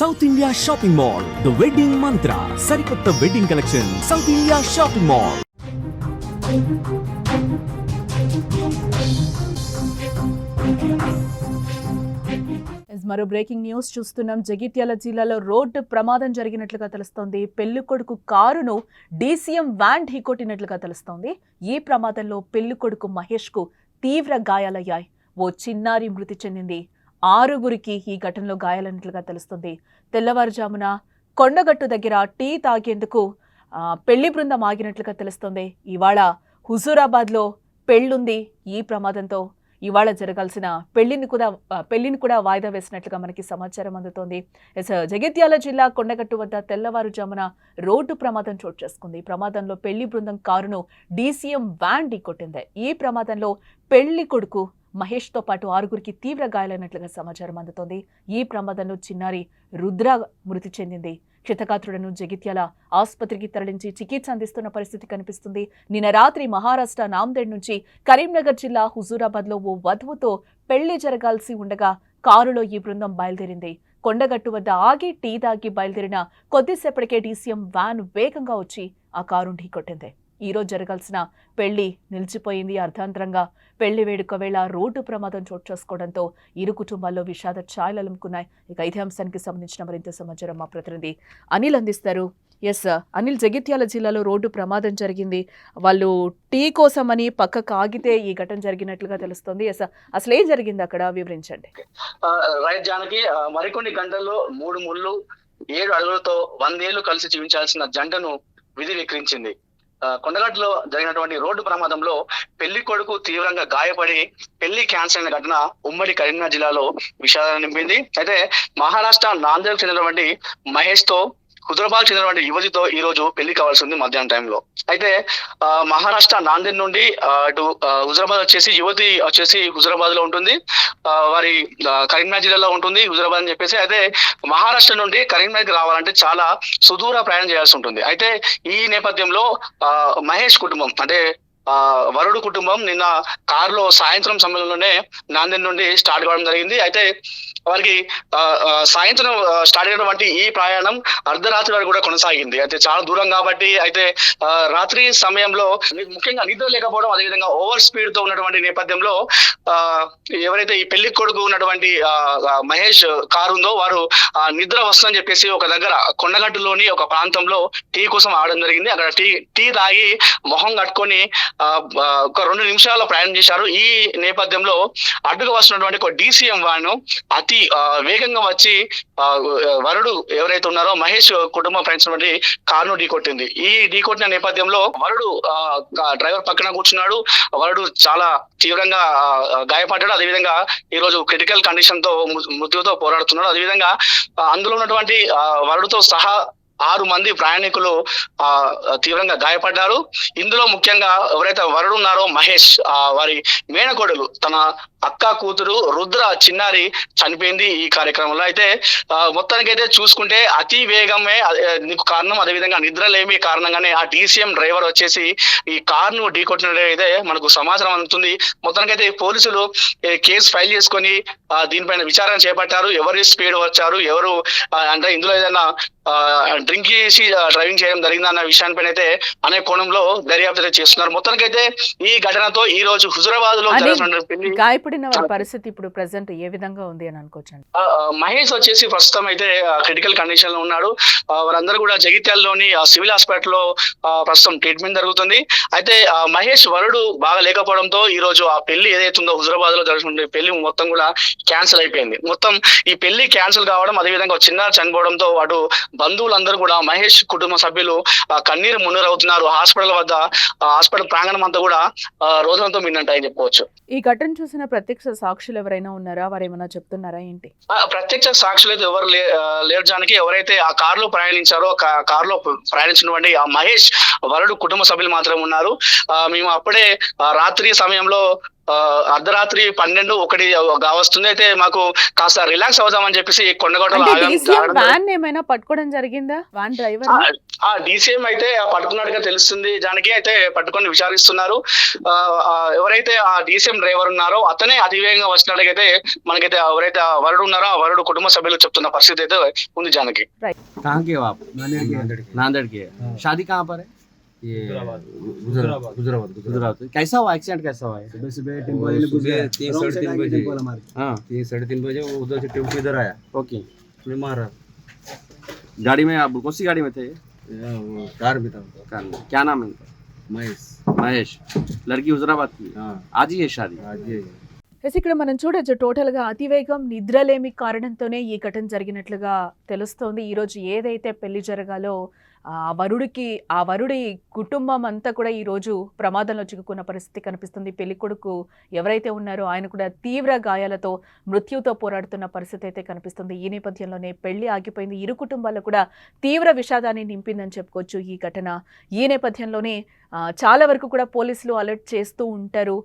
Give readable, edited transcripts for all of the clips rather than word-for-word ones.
South India shopping mall, the wedding మంత్ర, సరికొత్త wedding collection, south India shopping mall. మరో breaking news చూస్తున్నాం. జగిత్యాల జిల్లాలో road ప్రమాదం జరిగినట్లుగా తెలుస్తోంది. పెళ్లికొడుకు కారును డీసీఎం వ్యాన్ ఢీకొట్టినట్లుగా తెలుస్తోంది. ఈ ప్రమాదంలో పెళ్లికొడుకు మహేష్ కు తీవ్ర గాయాలయ్యాయి. ఓ చిన్నారి మృతి చెందింది. 6గురికి ఈ ఘటనలో గాయాలైనట్లుగా తెలుస్తుంది. తెల్లవారుజామున కొండగట్టు దగ్గర టీ తాగేందుకు పెళ్లి బృందం ఆగినట్లుగా తెలుస్తుంది. ఇవాళ హుజూరాబాద్లో పెళ్లుంది. ఈ ప్రమాదంతో ఇవాళ జరగాల్సిన పెళ్లిని కూడా వాయిదా వేసినట్లుగా మనకి సమాచారం అందుతోంది. జగిత్యాల జిల్లా కొండగట్టు వద్ద తెల్లవారుజామున రోడ్డు ప్రమాదం చోటు చేసుకుంది. ప్రమాదంలో పెళ్లి బృందం కారును డీసీఎం వ్యాన్ ఢీకొట్టింది. ఈ ప్రమాదంలో పెళ్లి కొడుకు మహేష్ తో పాటు 6గురికి తీవ్ర గాయాలైనట్లుగా సమాచారం అందుతోంది. ఈ ప్రమాదంలో చిన్నారి రుద్ర మృతి చెందింది. క్షతగాత్రులను జగిత్యాల ఆసుపత్రికి తరలించి చికిత్స అందిస్తున్న పరిస్థితి కనిపిస్తుంది. నిన్న రాత్రి మహారాష్ట్ర నాందేడ్ నుంచి కరీంనగర్ జిల్లా హుజూరాబాద్ లో ఓ వధువుతో పెళ్లి జరగాల్సి ఉండగా కారులో ఈ బృందం బయలుదేరింది. కొండగట్టు వద్ద ఆగి టీ తాగి బయలుదేరిన కొద్దిసేపటికే డీసీఎం వ్యాన్ వేగంగా వచ్చి ఆ కారును ఢీకొట్టింది. ఈ రోజు జరగాల్సిన పెళ్లి నిలిచిపోయింది. అర్ధాంతరంగా పెళ్లి వేడుక వేళ రోడ్డు ప్రమాదం చోటు చేసుకోవడంతో ఇరు కుటుంబాల్లో విషాద ఛాయలు అలుముకున్నాయి. ఇక ఇదే అంశానికి సంబంధించిన మరింత సమాచారం మా ప్రతినిధి అనిల్ అందిస్తారు. ఎస్ అనిల్, జగిత్యాల జిల్లాలో రోడ్డు ప్రమాదం జరిగింది. వాళ్ళు టీ కోసమని పక్కకు ఆగితే ఈ ఘటన జరిగినట్లుగా తెలుస్తుంది. ఎస్, అసలు ఏం జరిగింది అక్కడ వివరించండి. రైట్ జానకి, మరికొన్ని గంటల్లో 3 ముళ్ళు 7 అడుగులతో 100 ఏళ్లు కలిసి జీవించాల్సిన జంటను విధి విక్రించింది. కొండగట్టులో జరిగినటువంటి రోడ్డు ప్రమాదంలో పెళ్లి కొడుకు తీవ్రంగా గాయపడి పెళ్లి క్యాన్సర్ అయిన ఘటన ఉమ్మడి కరీంనగర్ జిల్లాలో విషాదాన్ని నింపింది. అయితే మహారాష్ట్ర నాందేడ్ చెందినటువంటి మహేష్ తో హుజూరాబాద్ చెందినటువంటి యువతితో ఈ రోజు పెళ్లి కావాల్సి ఉంది మధ్యాహ్నం టైంలో. అయితే మహారాష్ట్ర నాందేడ్ నుండి అటు హుజూరాబాద్ వచ్చేసి యువతి వచ్చేసి హుజూరాబాద్ లో ఉంటుంది, వారి కరీంనగర్ జిల్లాలో ఉంటుంది హుజూరాబాద్ అని చెప్పేసి. అయితే మహారాష్ట్ర నుండి కరీంనగర్ రావాలంటే చాలా సుదూర ప్రయాణం చేయాల్సి ఉంటుంది. అయితే ఈ నేపథ్యంలో మహేష్ కుటుంబం అంటే వరుడు కుటుంబం నిన్న కారులో సాయంత్రం సమయంలోనే నాందేడ్ నుండి స్టార్ట్ కావడం జరిగింది. అయితే వారికి సాయంత్రం స్టార్ట్ అయినటువంటి ఈ ప్రయాణం అర్ధరాత్రి వరకు కూడా కొనసాగింది. అయితే చాలా దూరం కాబట్టి అయితే రాత్రి సమయంలో ముఖ్యంగా నిద్ర లేకపోవడం, అదేవిధంగా ఓవర్ స్పీడ్ తో ఉన్నటువంటి నేపథ్యంలో ఎవరైతే ఈ పెళ్లి కొడుకు ఉన్నటువంటి మహేష్ కారు ఉందో వారు నిద్ర వస్తుందని చెప్పేసి ఒక దగ్గర కొండగట్టులోని ఒక ప్రాంతంలో టీ కోసం ఆడడం జరిగింది. అక్కడ టీ తాగి మొహం కట్టుకొని ఒక 2 నిమిషాల ప్రయాణం చేశారు. ఈ నేపథ్యంలో అడ్డుగా వస్తున్నటువంటి ఒక డీసీఎం వ్యాన్ అతి వేగంగా వచ్చి వరుడు ఎవరైతే ఉన్నారో మహేష్ కుటుంబం ఫ్రెండ్స్ కారును ఢీకొట్టింది. ఈ ఢీకొట్టిన నేపథ్యంలో వరుడు డ్రైవర్ పక్కన కూర్చున్నాడు. వరుడు చాలా తీవ్రంగా గాయపడ్డాడు. అదేవిధంగా ఈ రోజు క్రిటికల్ కండిషన్ తో మృత్యుతో పోరాడుతున్నాడు. అదేవిధంగా అందులో ఉన్నటువంటి వరుడుతో సహా 6 మంది ప్రయాణికులు తీవ్రంగా గాయపడ్డారు. ఇందులో ముఖ్యంగా ఎవరైతే వరుడు ఉన్నారో మహేష్, వారి మేనకోడలు తన అక్క కూతురు రుద్ర చిన్నారి చనిపోయింది ఈ కార్యక్రమంలో. అయితే మొత్తానికైతే చూసుకుంటే అతి వేగమే నీకు కారణం, అదేవిధంగా నిద్రలేమి కారణంగానే ఆ డీసీఎం డ్రైవర్ వచ్చేసి ఈ కారును ఢీకొట్టినట్లయితే మనకు సమాచారం అందుతుంది. మొత్తానికైతే పోలీసులు కేసు ఫైల్ చేసుకొని దీనిపైన విచారణ చేపట్టారు. ఎవరు స్పీడ్ వచ్చారు, ఎవరు అంటే ఇందులో ఏదైనా డ్రింక్ చేసి డ్రైవింగ్ చేయడం జరిగిందన్న విషయానిపైన అయితే అనే కోణంలో దర్యాప్తు చేస్తున్నారు. మొత్తానికైతే ఈ ఘటనతో ఈ రోజు హుజూరాబాద్ లో గాయపడిన వారి పరిస్థితి ఇప్పుడు ప్రెసెంట్ ఏ విధంగా ఉంది అని అనుకోవచ్చండి. మహేష్ వచ్చేసి ప్రస్తుతం అయితే క్రిటికల్ కండిషన్ లో ఉన్నాడు. వారందరూ కూడా జగిత్యాలలోని సివిల్ హాస్పిటల్ లో ప్రస్తుతం ట్రీట్మెంట్ జరుగుతుంది. అయితే మహేష్ వరుడు బాగా లేకపోవడంతో ఈ రోజు ఆ పెళ్లి ఏదైతుందో హుజూరాబాద్ లో జరుగుతుంది పెళ్లి మొత్తం కూడా క్యాన్సిల్ అయిపోయింది. మొత్తం ఈ పెళ్లి క్యాన్సిల్ కావడం, అదేవిధంగా చిన్నారి చనిపోవడంతో అటు బంధువులందరూ కూడా మహేష్ కుటుంబ సభ్యులు కన్నీరు మున్నీరవుతున్నారు. హాస్పిటల్ ప్రాంగణం అంతా కూడా రోజులతో మిన్నంటాయని చెప్పవచ్చు. ఈ ఘటన చూసిన ప్రత్యక్ష సాక్షులు ఎవరైనా ఉన్నారా? వారు ఏమైనా చెప్తున్నారా ఏంటి? ప్రత్యక్ష సాక్షులు అయితే ఎవరు లేరు జానకి. ఎవరైతే ఆ కారులో ప్రయాణించారో కారులో ప్రయాణించినటువంటి ఆ మహేష్ వరుడు కుటుంబ సభ్యులు మాత్రమే ఉన్నారు. మేము అప్పుడే రాత్రి సమయంలో అర్ధరాత్రి 12-1 వస్తుంది. అయితే మాకు కాస్త రిలాక్స్ అవుదామని చెప్పేసి కొండగొట్టలో అంటే DCM వ్యాన్ ఏమైనా పట్టుకోవడం జరిగిందా? వ్యాన్ డ్రైవర్ DCM అయితే పట్టుకున్నట్టుగా తెలుస్తుంది. జానకి అయితే పట్టుకొని విచారిస్తున్నారు. ఎవరైతే ఆ DCM డ్రైవర్ ఉన్నారో అతనే అతివేగంగా వచ్చినట్టుగైతే మనకైతే ఎవరైతే ఆ వరుడు ఉన్నారో ఆ వరుడు కుటుంబ సభ్యులు చెప్తున్న పరిస్థితి అయితే ఉంది జానకి. कहाँ के हो आप? नांदेड़ के। शादी कहाँ पर है? ये गुजराबाद। गुजरात। कैसा हुआ एक्सीडेंट? कैसा हुआ है? सुबह 3-3:30 बजे हाँ 3-3:30 बजे वो उधर से टेम्पो इधर आया, ओके। उसने मारा। गाड़ी में आप कौन सी गाड़ी में थे? वो कार भी था, कार में। क्या नाम है इनका? महेश। महेश। लड़की हुजराबाद की। हाँ आज ही है शादी। आज ये ఎస్ ఇక్కడ మనం చూడొచ్చు టోటల్గా అతివేగం నిద్రలేమి కారణంతోనే ఈ ఘటన జరిగినట్లుగా తెలుస్తోంది. ఈరోజు ఏదైతే పెళ్లి జరగాలో ఆ వరుడి కుటుంబం అంతా కూడా ఈరోజు ప్రమాదంలో చిక్కుకున్న పరిస్థితి కనిపిస్తుంది. పెళ్లి కొడుకు ఎవరైతే ఉన్నారో ఆయన కూడా తీవ్ర గాయాలతో మృత్యుతో పోరాడుతున్న పరిస్థితి అయితే కనిపిస్తుంది. ఈ నేపథ్యంలోనే పెళ్లి ఆగిపోయింది. ఇరు కుటుంబాల్లో కూడా తీవ్ర విషాదాన్ని నింపిందని చెప్పుకోవచ్చు ఈ ఘటన. ఈ నేపథ్యంలోనే చాలా వరకు కూడా పోలీసులు అలర్ట్ చేస్తూ ఉంటారు.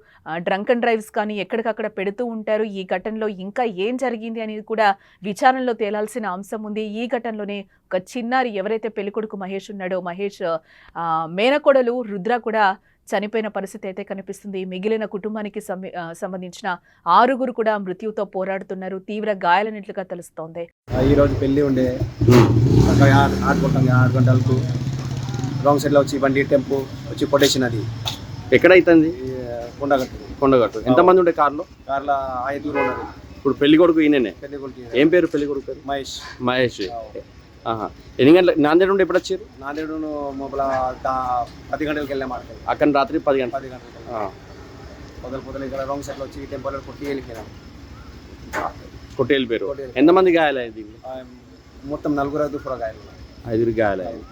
డ్రంక్ అండ్ డ్రైవ్స్ కానీ ఎక్కడికక్కడ పెడుతూ ఉంటారు. ఈ ఘటనలో ఇంకా ఏం జరిగింది అనేది కూడా విచారణలో తేలాల్సిన అంశం ఉంది. ఈ ఘటనలోనే ఒక చిన్నారి ఎవరైతే పెళ్ళికొడుకు మహేష్ ఉన్నాడో మహేష్ మేనకోడలు రుద్ర కూడా చనిపోయిన పరిస్థితి అయితే కనిపిస్తుంది. మిగిలిన కుటుంబానికి సంబంధించిన 6 కూడా మృత్యుతో పోరాడుతున్నారు. తీవ్ర గాయాలైనట్లుగా తెలుస్తోంది. ఈ రోజు పెళ్లి ఉండే 8 గంటలకు రాంగ్ సైడ్లో వచ్చి బండి టెంపో వచ్చి కొట్టేసినది. ఎక్కడ అవుతుంది? కొండగట్టు. ఎంతమంది ఉండే కార్లో? కార్లో 5 ఉన్నారు. ఇప్పుడు పెళ్లి కొడుకు ఈయననే. పెళ్లి కొడుకు ఏం పేరు పెళ్లి కొడుకు పేరు? మహేష్. ఆహా. ఎన్ని గంటలకు నాందేడ్ నుండి ఎప్పుడు వచ్చారు? నాందేడు మొబల 10 గంటలకు వెళ్ళే మాట. అక్కడ రాత్రి 10 గంటలు. 10 గంటలకు పొద్దున ఇక్కడ రాంగ్ సైడ్లో వచ్చి టెంపోలో కొట్టి వెళ్ళిపోయినాం. కొట్టి వెళ్ళిపోయారు. ఎంతమంది గాయాలయ్యింది? మొత్తం 4 గాయాలు. 5 గాయాలయ్యింది.